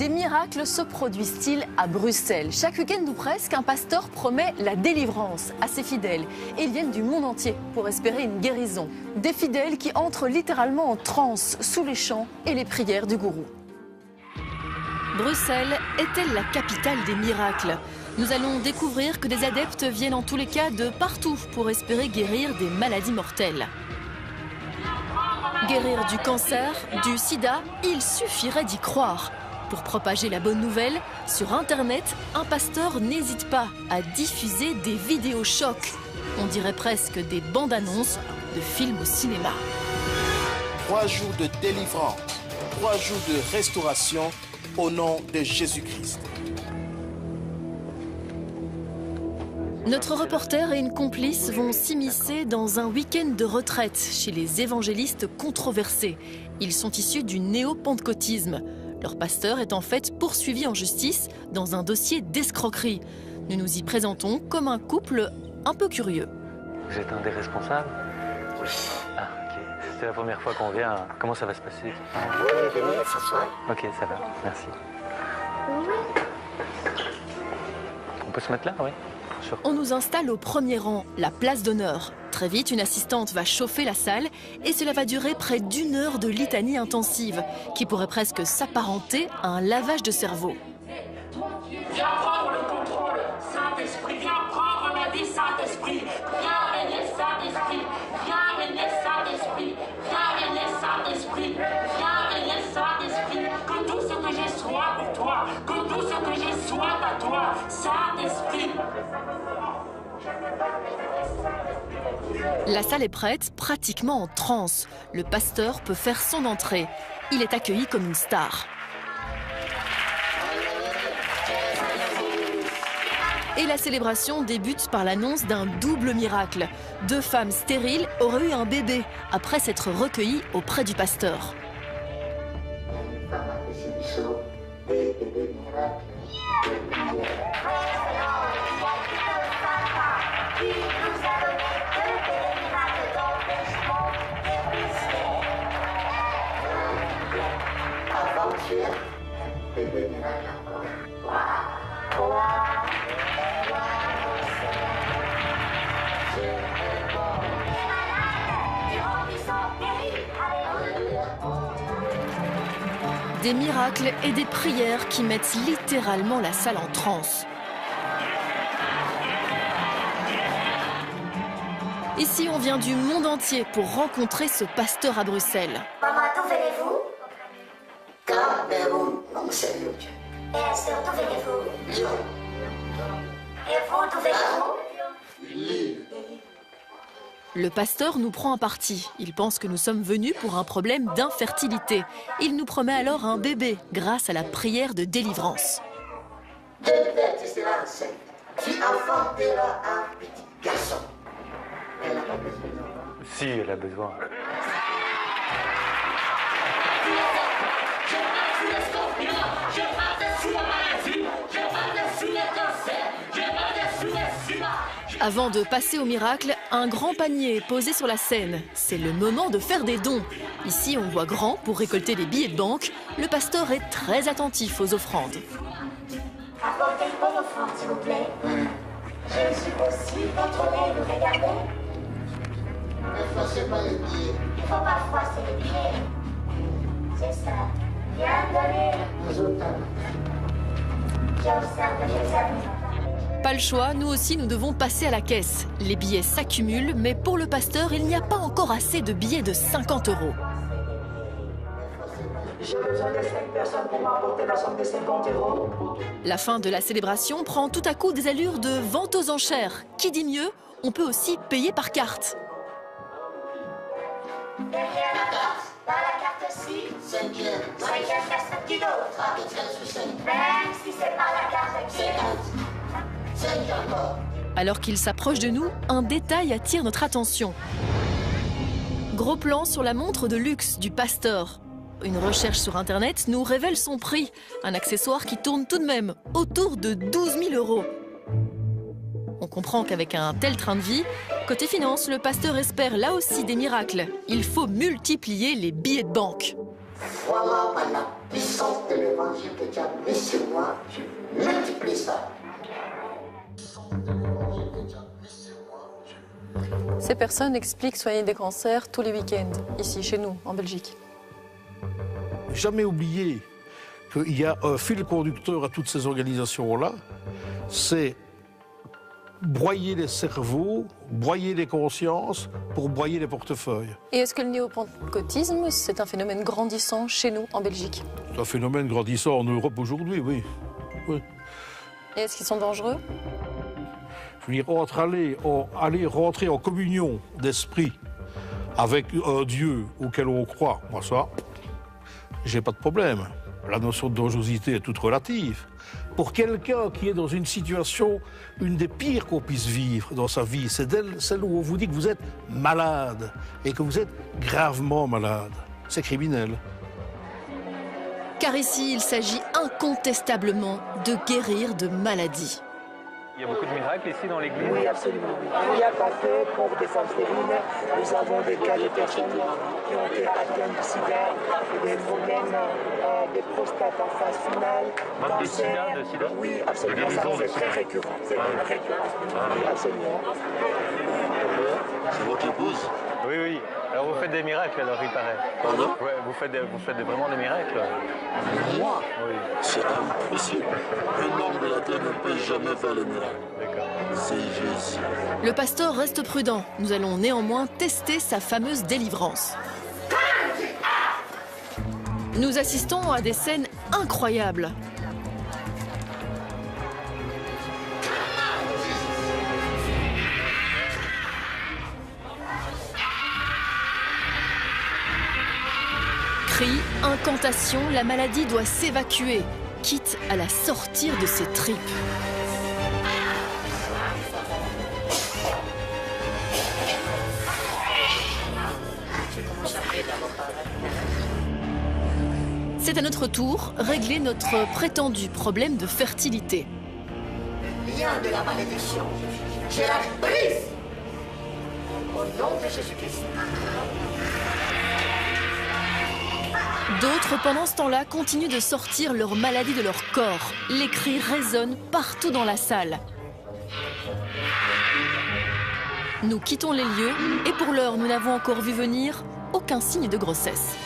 Des miracles se produisent-ils à Bruxelles? Chaque week-end ou presque, un pasteur promet la délivrance à ses fidèles. Et ils viennent du monde entier pour espérer une guérison. Des fidèles qui entrent littéralement en transe sous les chants et les prières du gourou. Bruxelles est-elle la capitale des miracles? Nous allons découvrir que des adeptes viennent en tous les cas de partout pour espérer guérir des maladies mortelles. Guérir du cancer, du sida, il suffirait d'y croire. Pour propager la bonne nouvelle, sur Internet, un pasteur n'hésite pas à diffuser des vidéos chocs. On dirait presque des bandes-annonces de films au cinéma. 3 jours de délivrance, 3 jours de restauration au nom de Jésus-Christ. Notre reporter et une complice vont s'immiscer dans un week-end de retraite chez les évangélistes controversés. Ils sont issus du néo-pentecôtisme. Leur pasteur est en fait poursuivi en justice dans un dossier d'escroquerie. Nous nous y présentons comme un couple un peu curieux. Vous êtes un des responsables? Oui. Ah, ok. C'est la première fois qu'on vient. Comment ça va se passer? Vous venez s'asseoir. Ok, ça va. Merci. On peut se mettre là, oui? Sure. On nous installe au premier rang, la place d'honneur. Très vite, une assistante va chauffer la salle et cela va durer près d'1 heure de litanie intensive qui pourrait presque s'apparenter à un lavage de cerveau. Viens prendre le contrôle, Saint-Esprit, viens prendre ma vie, Saint-Esprit. Viens régner, Saint-Esprit. Viens régner, Saint-Esprit. Viens régner, Saint-Esprit. Viens régner, Saint-Esprit. Que tout ce que j'ai soit pour toi. Que tout ce que j'ai soit à toi, Saint-Esprit. La salle est prête, pratiquement en transe. Le pasteur peut faire son entrée. Il est accueilli comme une star. Et la célébration débute par l'annonce d'un double miracle. 2 femmes stériles auraient eu un bébé après s'être recueillies auprès du pasteur. Des miracles et des prières qui mettent littéralement la salle en transe. Ici, on vient du monde entier pour rencontrer ce pasteur à Bruxelles. Maman, d'où venez-vous? Cameroun, mon Seigneur Dieu. Et sœur, d'où venez-vous? Lyon. Et vous, d'où venez-vous? Lille. Le pasteur nous prend un parti. Il pense que nous sommes venus pour un problème d'infertilité. Il nous promet alors un bébé grâce à la prière de délivrance. De fait, tu seras enceinte. Tu enfanteras un petit garçon. Elle n'a pas besoin. Si, elle a besoin. Avant de passer au miracle, un grand panier est posé sur la scène. C'est le moment de faire des dons. Ici, on voit grand pour récolter des billets de banque. Le pasteur est très attentif aux offrandes. Apportez une bonne offrande, s'il vous plaît. Je suis aussi contrôlée, vous regardez. Ne froissez pas les billets. Il ne faut pas froisser les billets. C'est ça. Viens donner. J'observe, j'examine. Pas le choix, nous aussi nous devons passer à la caisse. Les billets s'accumulent, mais pour le pasteur, il n'y a pas encore assez de billets de 50 €. J'ai besoin de 5 personnes pour m'apporter la somme de 50 €. La fin de la célébration prend tout à coup des allures de vente aux enchères. Qui dit mieux, on peut aussi payer par carte. Derrière la carte. Dans la carte-ci. 5e. 5e personne qui d'autre. Même si c'est pas la carte qui est. 5 encore. Alors qu'il s'approche de nous, un détail attire notre attention. Gros plan sur la montre de luxe du pasteur. Une recherche sur Internet nous révèle son prix, un accessoire qui tourne tout de même autour de 12 000 €. On comprend qu'avec un tel train de vie, côté finance, le pasteur espère là aussi des miracles. Il faut multiplier les billets de banque. Voilà par la puissance de l'évangile que tu as mis sur moi, je multiplie ça. Ces personnes expliquent soigner des cancers tous les week-ends, ici, chez nous, en Belgique. Jamais oublier qu'il y a un fil conducteur à toutes ces organisations-là, c'est broyer les cerveaux, broyer les consciences pour broyer les portefeuilles. Et est-ce que le néo-pentecôtisme, c'est un phénomène grandissant chez nous, en Belgique? C'est un phénomène grandissant en Europe aujourd'hui, oui. Oui. Et est-ce qu'ils sont dangereux? Je veux dire, entre aller rentrer en communion d'esprit avec un Dieu auquel on croit, moi ça, j'ai pas de problème. La notion de dangerosité est toute relative. Pour quelqu'un qui est dans une situation, une des pires qu'on puisse vivre dans sa vie, c'est celle où on vous dit que vous êtes malade et que vous êtes gravement malade. C'est criminel. Car ici, il s'agit incontestablement de guérir de maladies. Il y a beaucoup de miracles ici dans l'église? Oui, absolument. Il n'y a pas que pour des femmes stériles. Nous avons des cas de personnes qui ont été atteintes du sida, des problèmes de prostate en phase finale. Même de sida? Oui, absolument. Ça, c'est très récurrent. C'est très récurrent. Oui, absolument. C'est votre épouse? Oui, oui. Alors vous faites des miracles alors, il paraît. Pardon? Ouais, vous faites vraiment des miracles? Moi? Oui. C'est impossible. Un homme de la terre ne peut jamais faire le miracle. D'accord. C'est Jésus. Le pasteur reste prudent. Nous allons néanmoins tester sa fameuse délivrance. Nous assistons à des scènes incroyables. Cris, incantations, la maladie doit s'évacuer, quitte à la sortir de ses tripes. C'est à notre tour régler notre prétendu problème de fertilité. Viens de la malédiction, je la brise au nom de Jésus-Christ. D'autres, pendant ce temps-là, continuent de sortir leur maladie de leur corps. Les cris résonnent partout dans la salle. Nous quittons les lieux et pour l'heure, nous n'avons encore vu venir aucun signe de grossesse.